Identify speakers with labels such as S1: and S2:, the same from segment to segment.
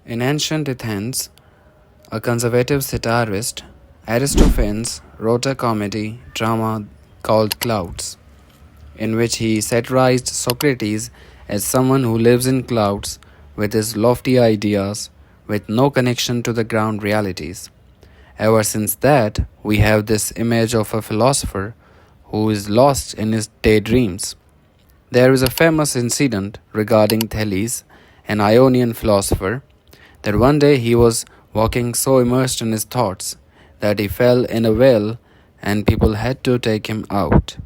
S1: In ancient Athens, a conservative satirist, Aristophanes wrote a comedy drama called Clouds, in which he satirized Socrates as someone who lives in clouds with his lofty ideas, with no connection to the ground realities. Ever since that, we have this image of a philosopher who is lost in his daydreams. There is a famous incident regarding Thales, an Ionian philosopher, that one day he was walking so immersed in his thoughts that he fell in a well and people had to take him out.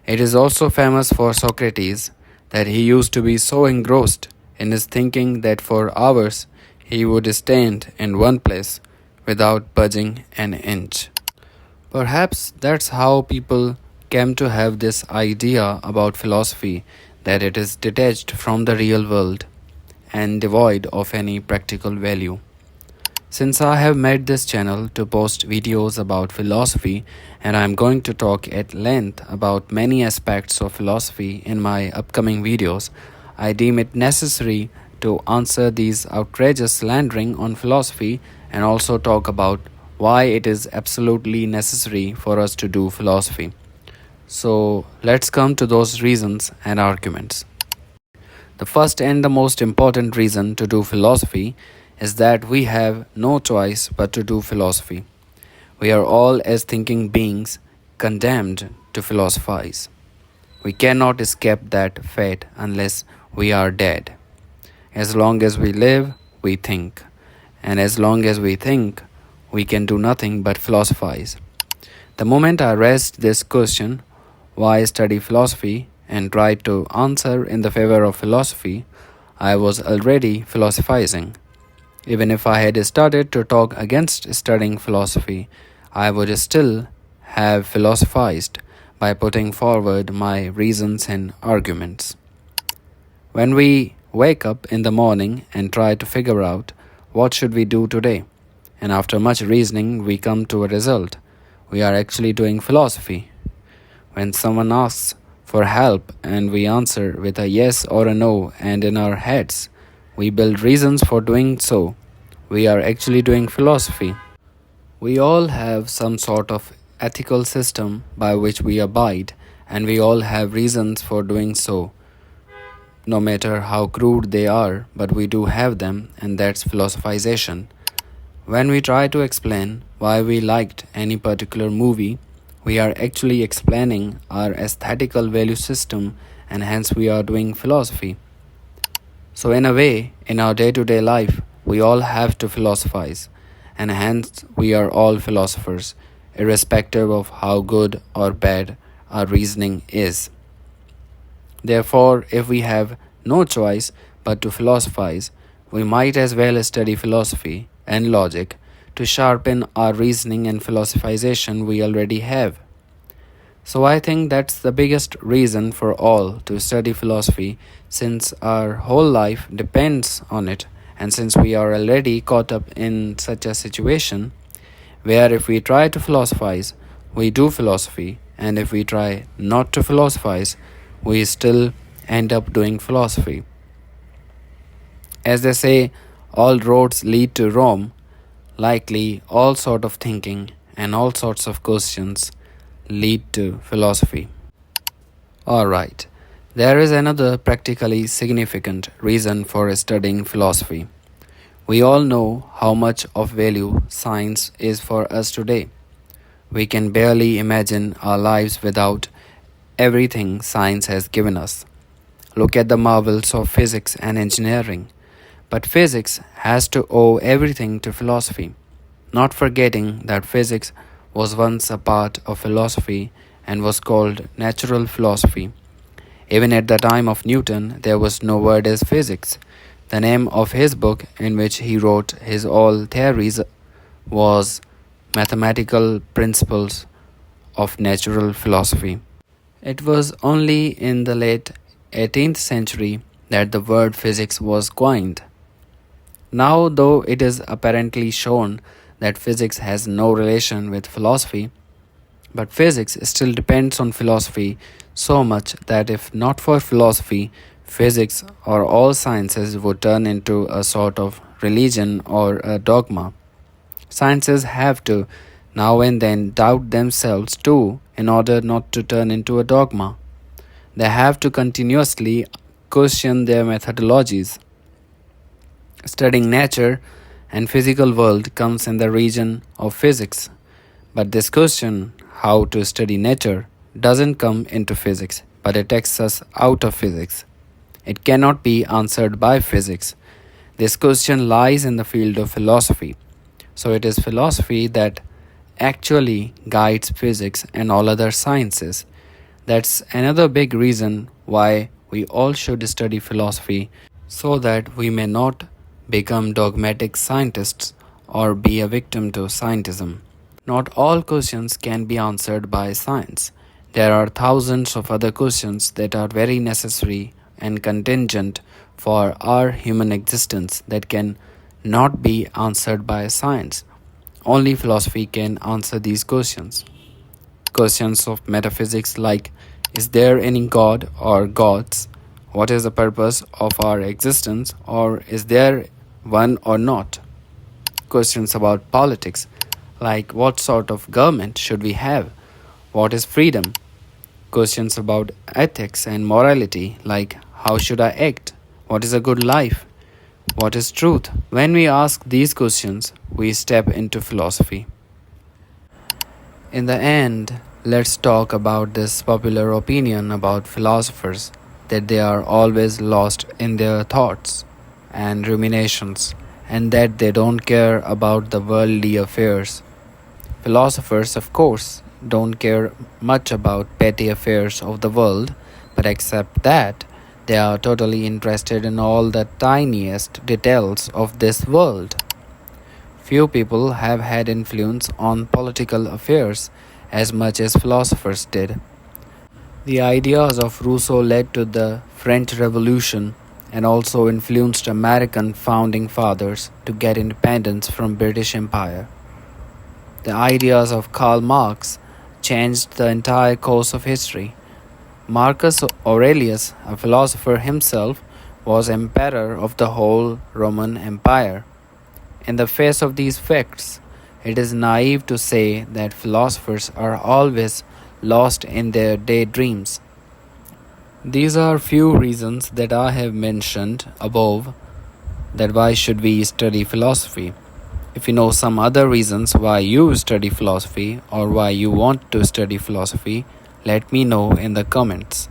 S1: It is also famous for Socrates that he used to be so engrossed in his thinking that for hours he would stand in one place without budging an inch. Perhaps that's how people came to have this idea about philosophy that it is detached from the real world and devoid of any practical value. Since I have made this channel to post videos about philosophy and I am going to talk at length about many aspects of philosophy in my upcoming videos, I deem it necessary to answer these outrageous slandering on philosophy and also talk about why it is absolutely necessary for us to do philosophy. So let's come to those reasons and arguments. The first and the most important reason to do philosophy is that we have no choice but to do philosophy. We are all, as thinking beings, condemned to philosophize. We cannot escape that fate unless we are dead. As long as we live, we think. And as long as we think, we can do nothing but philosophize. The moment I raised this question, why study philosophy, and tried to answer in the favor of philosophy, I was already philosophizing. Even if I had started to talk against studying philosophy, I would still have philosophized by putting forward my reasons and arguments. When we wake up in the morning and try to figure out what should we do today, and after much reasoning we come to a result, we are actually doing philosophy. When someone asks for help and we answer with a yes or a no, and in our heads we build reasons for doing so, we are actually doing philosophy. We all have some sort of ethical system by which we abide, and we all have reasons for doing so, no matter how crude they are, but we do have them, and that's philosophization. When we try to explain why we liked any particular movie, we are actually explaining our aesthetical value system, and hence we are doing philosophy. So in a way, in our day-to-day life, we all have to philosophize, and hence we are all philosophers, irrespective of how good or bad our reasoning is. Therefore, if we have no choice but to philosophize, we might as well study philosophy and logic to sharpen our reasoning and philosophization we already have. So I think that's the biggest reason for all to study philosophy, since our whole life depends on it, and since we are already caught up in such a situation where if we try to philosophize, we do philosophy, and if we try not to philosophize, we still end up doing philosophy. As they say, all roads lead to Rome. Likely, all sort of thinking and all sorts of questions lead to philosophy. Alright, there is another practically significant reason for studying philosophy. We all know how much of value science is for us today. We can barely imagine our lives without everything science has given us. Look at the marvels of physics and engineering. But physics has to owe everything to philosophy, not forgetting that physics was once a part of philosophy and was called natural philosophy. Even at the time of Newton, there was no word as physics. The name of his book, in which he wrote his all theories, was Mathematical Principles of Natural Philosophy. It was only in the late 18th century that the word physics was coined. Now, though it is apparently shown that physics has no relation with philosophy, but physics still depends on philosophy so much that if not for philosophy, physics or all sciences would turn into a sort of religion, or a dogma. Sciences have to now and then doubt themselves too in order not to turn into a dogma. They have to continuously question their methodologies. Studying nature and physical world comes in the region of physics. But this question, how to study nature, doesn't come into physics, but it takes us out of physics. It cannot be answered by physics. This question lies in the field of philosophy. So it is philosophy that actually guides physics and all other sciences. That's another big reason why we all should study philosophy so that we may not become dogmatic scientists or be a victim to scientism. Not all questions can be answered by science. There are thousands of other questions that are very necessary and contingent for our human existence that can not be answered by science. Only philosophy can answer these questions. Questions of metaphysics like, is there any God or gods? What is the purpose of our existence, or is there one or not? Questions about politics like, what sort of government should we have? What is freedom? Questions about ethics and morality like, how should I act? What is a good life? What is truth? When we ask these questions, we step into philosophy. In the end, let's talk about this popular opinion about philosophers that they are always lost in their thoughts and ruminations and that they don't care about the worldly affairs. Philosophers, of course, don't care much about petty affairs of the world, but except that, they are totally interested in all the tiniest details of this world. Few people have had influence on political affairs as much as philosophers did. The ideas of Rousseau led to the French Revolution and also influenced American founding fathers to get independence from British Empire. The ideas of Karl Marx changed the entire course of history. Marcus Aurelius, a philosopher himself, was emperor of the whole Roman Empire. In the face of these facts, it is naive to say that philosophers are always lost in their daydreams. These are few reasons that I have mentioned above that why should we study philosophy. If you know some other reasons why you study philosophy or why you want to study philosophy, let me know in the comments.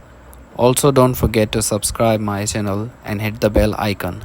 S1: Also, don't forget to subscribe my channel and hit the bell icon.